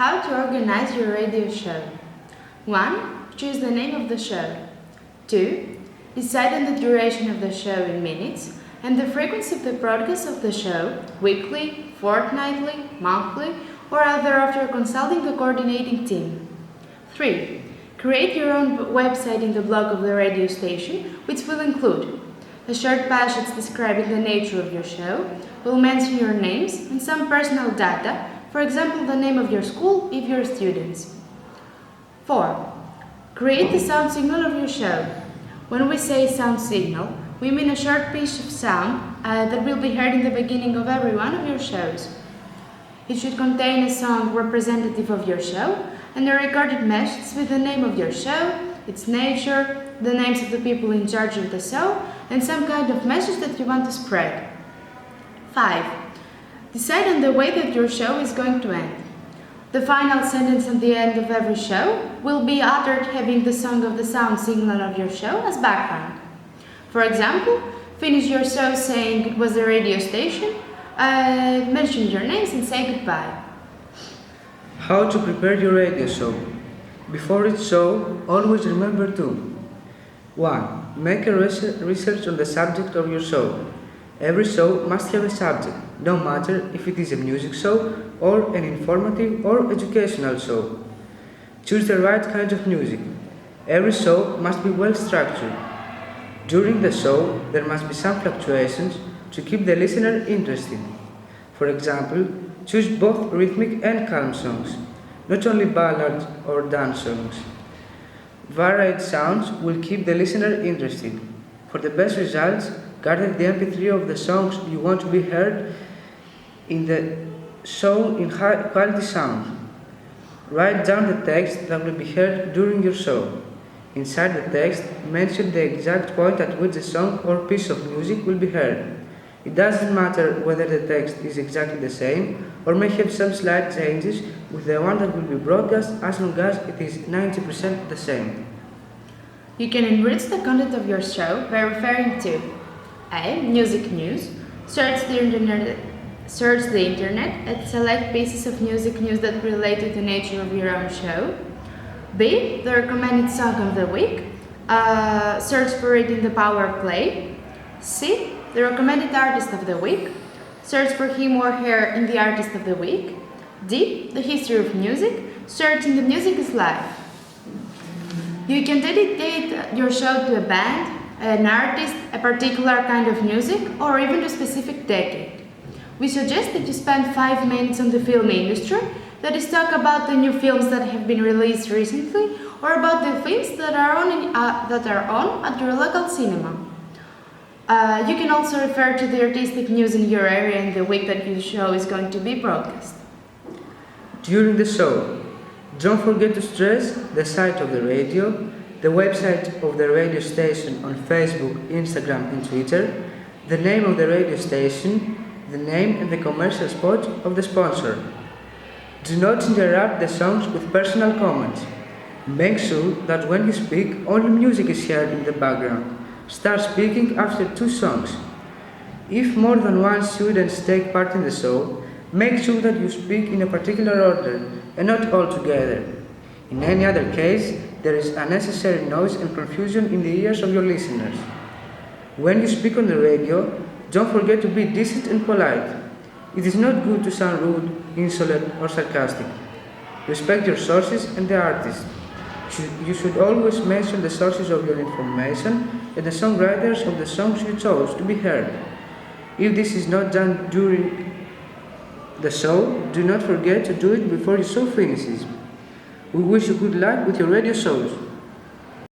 How to organize your radio show. 1. Choose the name of the show. 2. Decide on the duration of the show in minutes and the frequency of the broadcast of the show, weekly, fortnightly, monthly, or other after consulting the coordinating team. 3. Create your own website in the blog of the radio station, which will include a short passage describing the nature of your show, will mention your names and some personal data, for example the name of your school if you're students. 4. Create the sound signal of your show. When we say sound signal, we mean a short piece of sound that will be heard in the beginning of every one of your shows. It should contain a song representative of your show and a recorded message with the name of your show, its nature, the names of the people in charge of the show, and some kind of message that you want to spread. 5. Decide on the way that your show is going to end. The final sentence at the end of every show will be uttered having the song of the sound signal of your show as background. For example, finish your show saying it was the radio station, mention your names and say goodbye. How to prepare your radio show. Before each show, always remember to 1. Make a research on the subject of your show. Every show must have a subject, no matter if it is a music show or an informative or educational show. Choose the right kind of music. Every show must be well structured. During the show, there must be some fluctuations to keep the listener interested. For example, choose both rhythmic and calm songs, not only ballads or dance songs. Varied sounds will keep the listener interested. For the best results, gather the MP3 of the songs you want to be heard in the show in high quality sound. Write down the text that will be heard during your show. Inside the text, mention the exact point at which the song or piece of music will be heard. It doesn't matter whether the text is exactly the same or may have some slight changes with the one that will be broadcast as long as it is 90% the same. You can enrich the content of your show by referring to A. Music news. Search the internet and select pieces of music news that relate to the nature of your own show. B. The recommended song of the week. Search for it in the Power Play. C. The recommended artist of the week. Search for him or her in the artist of the week. D. The history of music. Search in the music is live. You can dedicate your show to a band, an artist, a particular kind of music, or even a specific decade. We suggest that you spend 5 minutes on the film industry, that is, talk about the new films that have been released recently, or about the films that are on at your local cinema. You can also refer to the artistic news in your area in the week that your show is going to be broadcast. During the show, don't forget to stress the site of the radio, the website of the radio station on Facebook, Instagram and Twitter, the name of the radio station, the name and the commercial spot of the sponsor. Do not interrupt the songs with personal comments. Make sure that when you speak, only music is heard in the background. Start speaking after 2 songs. If more than 1 students take part in the show, make sure that you speak in a particular order and not all together. In any other case, there is unnecessary noise and confusion in the ears of your listeners. When you speak on the radio, don't forget to be decent and polite. It is not good to sound rude, insolent, or sarcastic. Respect your sources and the artist. You should always mention the sources of your information and the songwriters of the songs you chose to be heard. If this is not done during the show, do not forget to do it before your show finishes. We wish you good luck with your radio shows.